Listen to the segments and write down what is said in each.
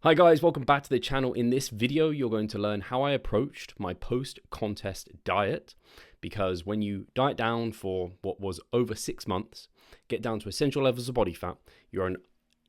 Hi guys, welcome back to the channel. In this video, you're going to learn how I approached my post-contest diet, because when you diet down for what was over 6 months, get down to essential levels of body fat, you're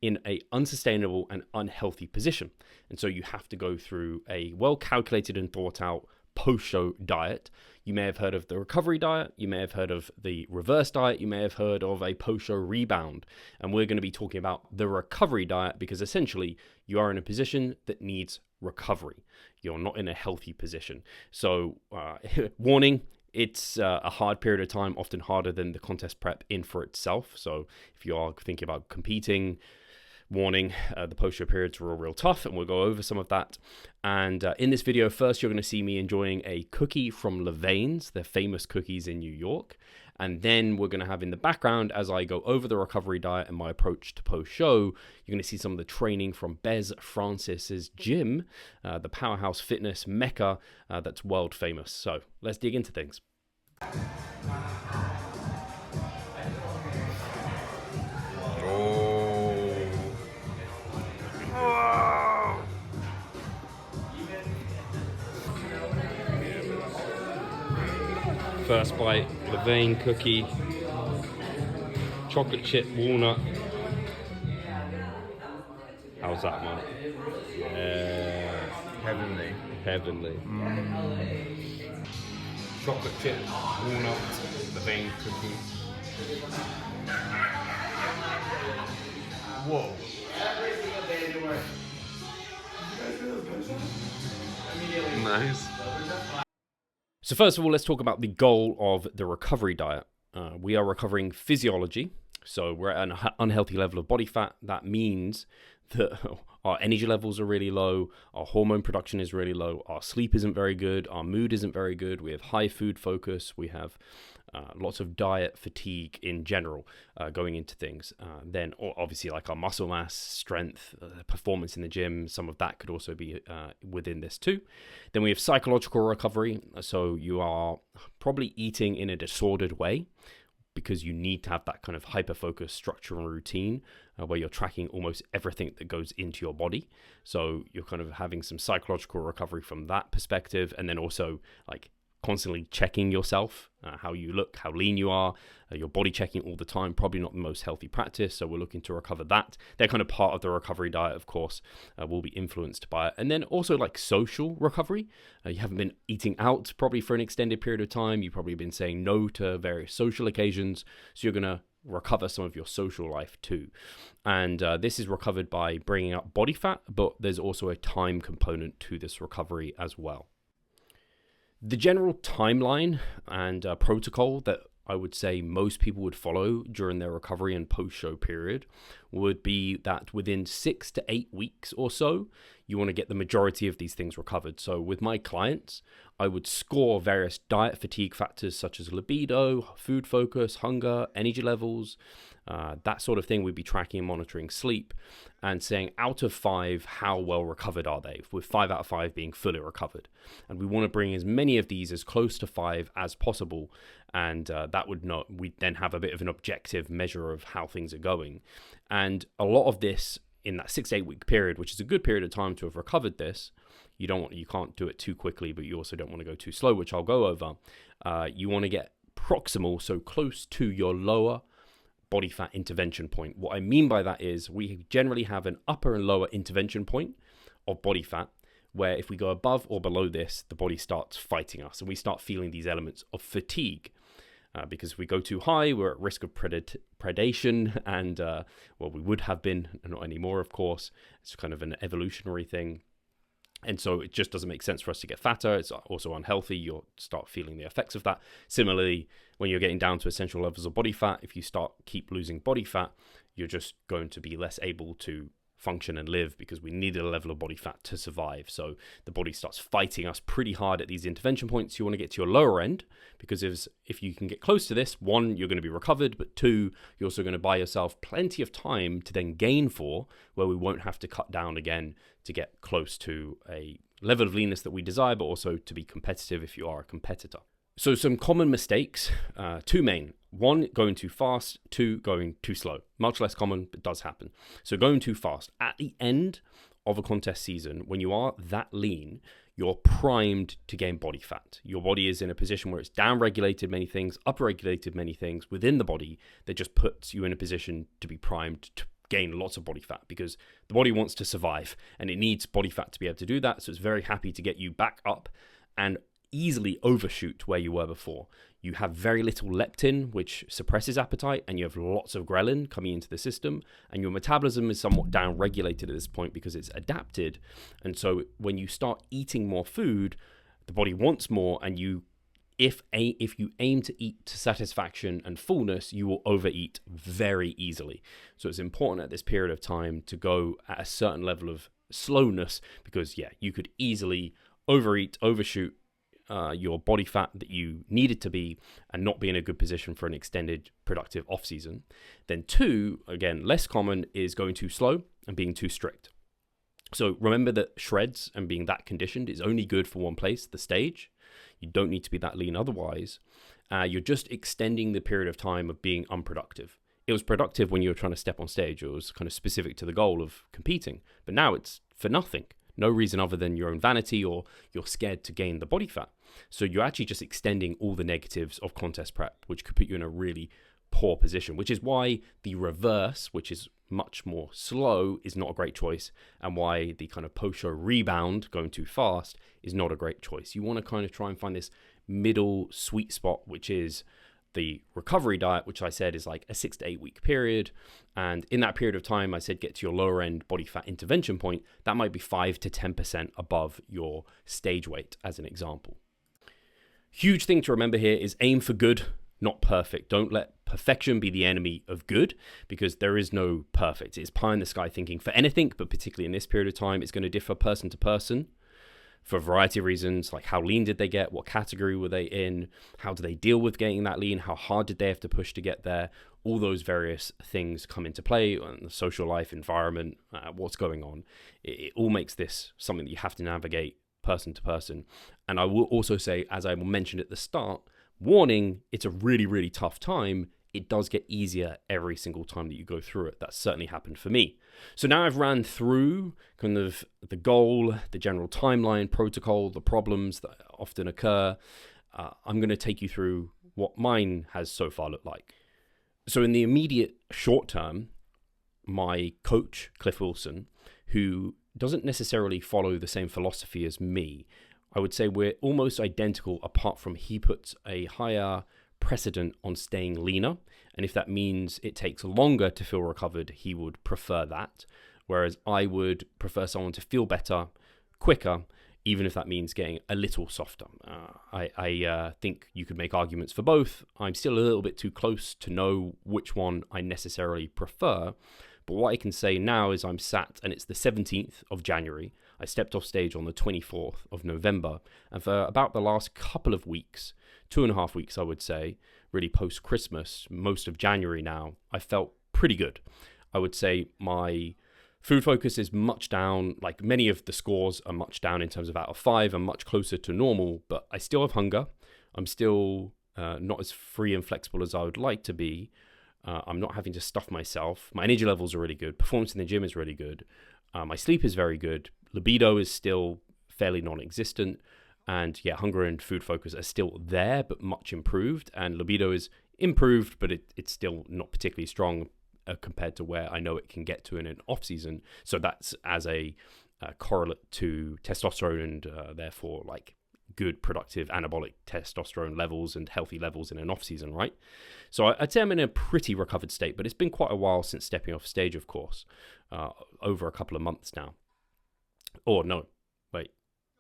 in an unsustainable and unhealthy position. And so you have to go through a well-calculated and thought out post-show diet. You may have heard of the recovery diet, you may have heard of the reverse diet, you may have heard of a post-show rebound. And we're going to be talking about the recovery diet because essentially you are in a position that needs recovery. You're not in a healthy position. So warning, it's a hard period of time, often harder than the contest prep in for itself. So if you are thinking about competing, warning, the post-show periods were real tough, and we'll go over some of that. And in this video, first, you're going to see me enjoying a cookie from Levains, their famous cookies in New York. And then we're going to have in the background, as I go over the recovery diet and my approach to post-show, you're going to see some of the training from Bez Francis's gym, the powerhouse fitness mecca that's world famous. So let's dig into things. First bite, Levains Cookie, chocolate chip walnut. How's that, man? Yeah. Heavenly. Heavenly. Chocolate chip walnut, Levains Cookie. Whoa. Nice. So first of all, let's talk about the goal of the recovery diet. We are recovering physiology, so we're at an unhealthy level of body fat. That means that our energy levels are really low, our hormone production is really low, our sleep isn't very good, our mood isn't very good, we have high food focus, we have lots of diet fatigue in general going into things. Then obviously like our muscle mass, strength, performance in the gym, some of that could also be within this too. Then we have psychological recovery. So you are probably eating in a disordered way because you need to have that kind of hyper-focused structure and routine where you're tracking almost everything that goes into your body. So you're kind of having some psychological recovery from that perspective, and then also like constantly checking yourself, how you look, how lean you are, your body checking all the time, probably not the most healthy practice. So we're looking to recover that. They're kind of part of the recovery diet, of course, will be influenced by it. And then also like social recovery. You haven't been eating out probably for an extended period of time. You've probably been saying no to various social occasions. So you're going to recover some of your social life too. And this is recovered by bringing up body fat, but there's also a time component to this recovery as well. The general timeline and protocol that I would say most people would follow during their recovery and post-show period would be that within 6 to 8 weeks or so, you want to get the majority of these things recovered. So with my clients, I would score various diet fatigue factors such as libido, food focus, hunger, energy levels, that sort of thing. We'd be tracking and monitoring sleep and saying out of 5, how well recovered are they? With 5 out of 5 being fully recovered. And we want to bring as many of these as close to 5 as possible. And that would not, we'd then have a bit of an objective measure of how things are going. And a lot of this in that 6 to 8 week period, which is a good period of time to have recovered this, you can't do it too quickly, but you also don't want to go too slow, which I'll go over. You want to get proximal, so close to your lower body fat intervention point. What I mean by that is we generally have an upper and lower intervention point of body fat, where if we go above or below this, the body starts fighting us and we start feeling these elements of fatigue. Because if we go too high, we're at risk of predation, and well, we would have been, not anymore, of course. It's kind of an evolutionary thing. And so it just doesn't make sense for us to get fatter. It's also unhealthy. You'll start feeling the effects of that. Similarly, when you're getting down to essential levels of body fat, if you keep losing body fat, you're just going to be less able to function and live, because we need a level of body fat to survive. So the body starts fighting us pretty hard at these intervention points. You want to get to your lower end, because if you can get close to this, 1, you're going to be recovered, but 2, you're also going to buy yourself plenty of time to then gain for, where we won't have to cut down again to get close to a level of leanness that we desire, but also to be competitive if you are a competitor. So some common mistakes, 2 main. 1, going too fast. 2, going too slow. Much less common, but does happen. So going too fast. At the end of a contest season, when you are that lean, you're primed to gain body fat. Your body is in a position where it's down-regulated many things, up-regulated many things within the body that just puts you in a position to be primed to gain lots of body fat, because the body wants to survive and it needs body fat to be able to do that. So it's very happy to get you back up and easily overshoot where you were before. You have very little leptin, which suppresses appetite, and you have lots of ghrelin coming into the system, and your metabolism is somewhat down-regulated at this point because it's adapted. And so when you start eating more food, the body wants more, and if you aim to eat to satisfaction and fullness, you will overeat very easily. So it's important at this period of time to go at a certain level of slowness, because you could easily overeat, overshoot your body fat that you needed to be, and not be in a good position for an extended productive off season. Then 2, again, less common, is going too slow and being too strict. So remember that shreds and being that conditioned is only good for one place, the stage. You don't need to be that lean otherwise. You're just extending the period of time of being unproductive. It was productive when you were trying to step on stage. It was kind of specific to the goal of competing. But now it's for nothing. No reason other than your own vanity, or you're scared to gain the body fat. So you're actually just extending all the negatives of contest prep, which could put you in a really poor position, which is why the reverse, which is much more slow, is not a great choice, and why the kind of post-show rebound, going too fast, is not a great choice. You want to kind of try and find this middle sweet spot, which is the recovery diet, which I said is like a 6 to 8 week period. And in that period of time, I said get to your lower end body fat intervention point. That might be 5 to 10% above your stage weight, as an example. Huge thing to remember here is aim for good, not perfect. Don't let perfection be the enemy of good, because there is no perfect. It's pie in the sky thinking for anything, but particularly in this period of time, it's going to differ person to person for a variety of reasons, like how lean did they get, what category were they in, how do they deal with getting that lean, how hard did they have to push to get there. All those various things come into play, the social life, environment, what's going on. It all makes this something that you have to navigate person to person. And I will also say, as I mentioned at the start, warning, it's a really, really tough time. It does get easier every single time that you go through it. That certainly happened for me. So now I've ran through kind of the goal, the general timeline, protocol, the problems that often occur. I'm going to take you through what mine has so far looked like. So in the immediate short term, my coach, Cliff Wilson, who doesn't necessarily follow the same philosophy as me, I would say we're almost identical, apart from he puts a higher precedent on staying leaner, and if that means it takes longer to feel recovered, he would prefer that, whereas I would prefer someone to feel better quicker, even if that means getting a little softer. I think you could make arguments for both. I'm still a little bit too close to know which one I necessarily prefer, but what I can say now is I'm sat, and it's the 17th of January. I stepped off stage on the 24th of November, and for about the last couple of weeks, 2.5 weeks, I would say, really post-Christmas, most of January now, I felt pretty good. I would say my food focus is much down, like many of the scores are much down in terms of out of 5 and much closer to normal, but I still have hunger. I'm still not as free and flexible as I would like to be. I'm not having to stuff myself. My energy levels are really good. Performance in the gym is really good. My sleep is very good. Libido is still fairly non-existent. And hunger and food focus are still there, but much improved. And libido is improved, but it's still not particularly strong compared to where I know it can get to in an off season. So that's as a correlate to testosterone, and therefore like good productive anabolic testosterone levels and healthy levels in an off season, right? So I'd say I'm in a pretty recovered state, but it's been quite a while since stepping off stage, of course, over a couple of months now. Or no, wait,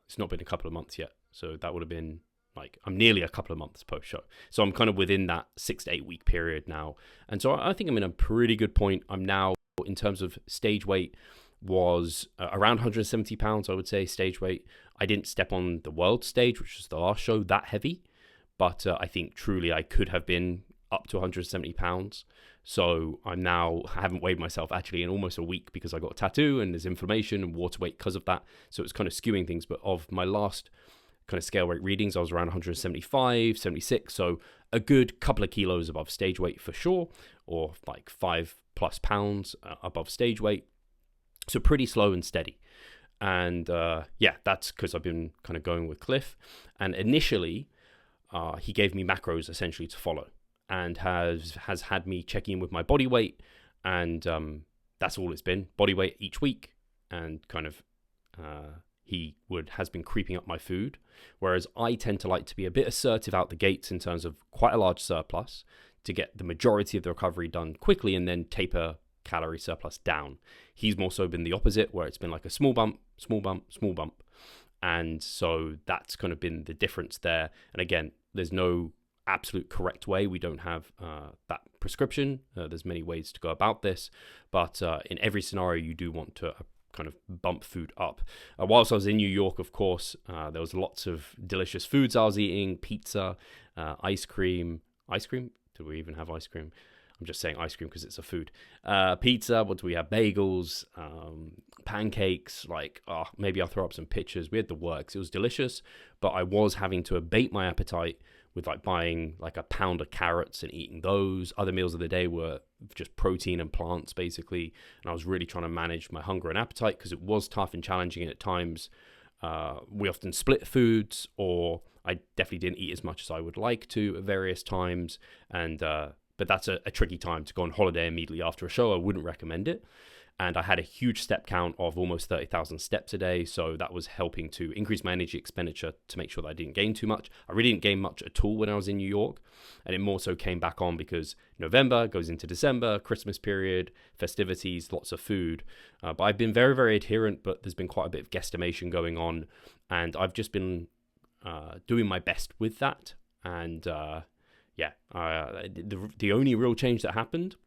it's not been a couple of months yet. So that would have been like, I'm nearly a couple of months post show. So I'm kind of within that 6 to 8 week period now. And so I think I'm in a pretty good point. I'm now, in terms of stage weight, was around 170 pounds, I would say, stage weight. I didn't step on the world stage, which was the last show, that heavy. But I think truly I could have been up to 170 pounds. So I haven't weighed myself actually in almost a week, because I got a tattoo and there's inflammation and water weight because of that. So it's kind of skewing things. But of my last kind of scale weight readings, I was around 175, 76. So a good couple of kilos above stage weight for sure, or like 5+ pounds above stage weight. So pretty slow and steady. And yeah, that's because I've been kind of going with Cliff. And initially, he gave me macros essentially to follow, and has had me checking in with my body weight, and that's all it's been, body weight each week, and kind of has been creeping up my food, whereas I tend to like to be a bit assertive out the gates in terms of quite a large surplus to get the majority of the recovery done quickly and then taper calorie surplus down. He's more so been the opposite, where it's been like a small bump, small bump, small bump. And so that's kind of been the difference there. And again, there's no absolute correct way. We don't have that prescription. There's many ways to go about this, but in every scenario, you do want to kind of bump food up. Whilst I was in New York, of course, there was lots of delicious foods I was eating: pizza, ice cream. Do we even have ice cream? I'm just saying ice cream because it's a food. Pizza, what do we have? Bagels, pancakes, maybe I'll throw up some pictures. We had the works. It was delicious, but I was having to abate my appetite with buying a pound of carrots and eating those. Other meals of the day were just protein and plants, basically. And I was really trying to manage my hunger and appetite because it was tough and challenging at times. We often split foods, or I definitely didn't eat as much as I would like to at various times. But that's a tricky time to go on holiday immediately after a show. I wouldn't recommend it. And I had a huge step count of almost 30,000 steps a day. So that was helping to increase my energy expenditure to make sure that I didn't gain too much. I really didn't gain much at all when I was in New York. And it more so came back on because November goes into December, Christmas period, festivities, lots of food. But I've been very, very adherent, but there's been quite a bit of guesstimation going on. And I've just been doing my best with that. And the only real change that happened,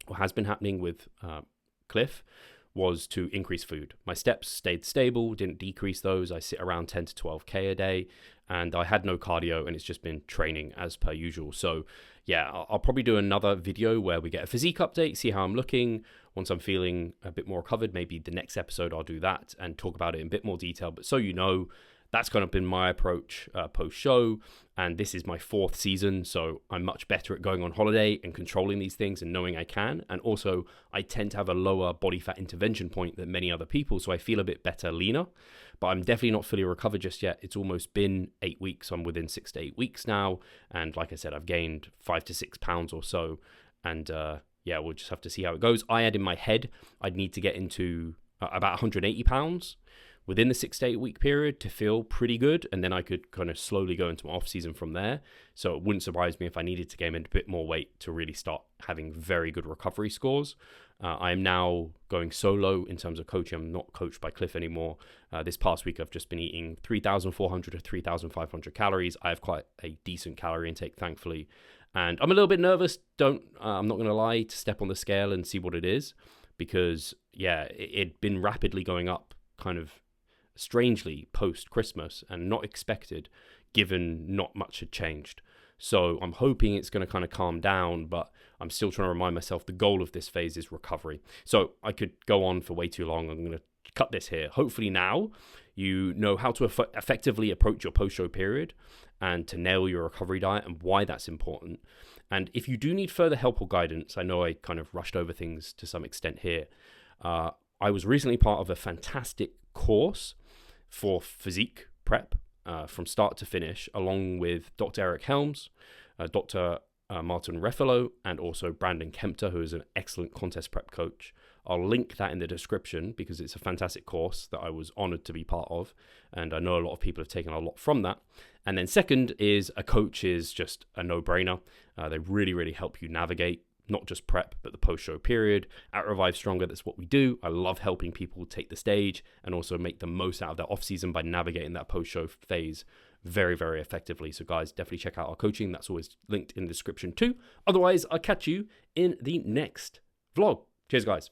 or has been happening with Cliff, was to increase food. My steps stayed stable, didn't decrease those. I sit around 10 to 12K a day, and I had no cardio, and it's just been training as per usual. So yeah, I'll probably do another video where we get a physique update, see how I'm looking. Once I'm feeling a bit more recovered, maybe the next episode I'll do that and talk about it in a bit more detail. But so you know, that's kind of been my approach post-show, and this is my 4th season, so I'm much better at going on holiday and controlling these things and knowing I can. And also, I tend to have a lower body fat intervention point than many other people, so I feel a bit better, leaner. But I'm definitely not fully recovered just yet. It's almost been 8 weeks. I'm within 6 to 8 weeks now, and like I said, I've gained 5 to 6 pounds or so, and yeah, we'll just have to see how it goes. I had in my head I'd need to get into about 180 pounds within the 6 to 8 week period to feel pretty good, and then I could kind of slowly go into my off season from there. So it wouldn't surprise me if I needed to gain a bit more weight to really start having very good recovery scores. I am now going solo in terms of coaching. I'm not coached by Cliff anymore. This past week I've just been eating 3,400 to 3,500 calories. I have quite a decent calorie intake, thankfully, and I'm a little bit nervous. I'm not going to lie, to step on the scale and see what it is, because yeah, it'd been rapidly going up, kind of strangely post-Christmas, and not expected given not much had changed. So I'm hoping it's going to kind of calm down, but I'm still trying to remind myself the goal of this phase is recovery. So I could go on for way too long. I'm going to cut this here. Hopefully now you know how to effectively approach your post-show period and to nail your recovery diet and why that's important. And if you do need further help or guidance, I know I kind of rushed over things to some extent here. I was recently part of a fantastic course for physique prep from start to finish, along with Dr. Eric Helms, Dr. Martin Refalo, and also Brandon Kempter, who is an excellent contest prep coach. I'll link that in the description because it's a fantastic course that I was honored to be part of, and I know a lot of people have taken a lot from that. And then second is a coach is just a no-brainer. They really, really help you navigate not just prep, but the post-show period. At Revive Stronger, that's what we do. I love helping people take the stage and also make the most out of their off-season by navigating that post-show phase very, very effectively. So guys, definitely check out our coaching. That's always linked in the description too. Otherwise, I'll catch you in the next vlog. Cheers, guys.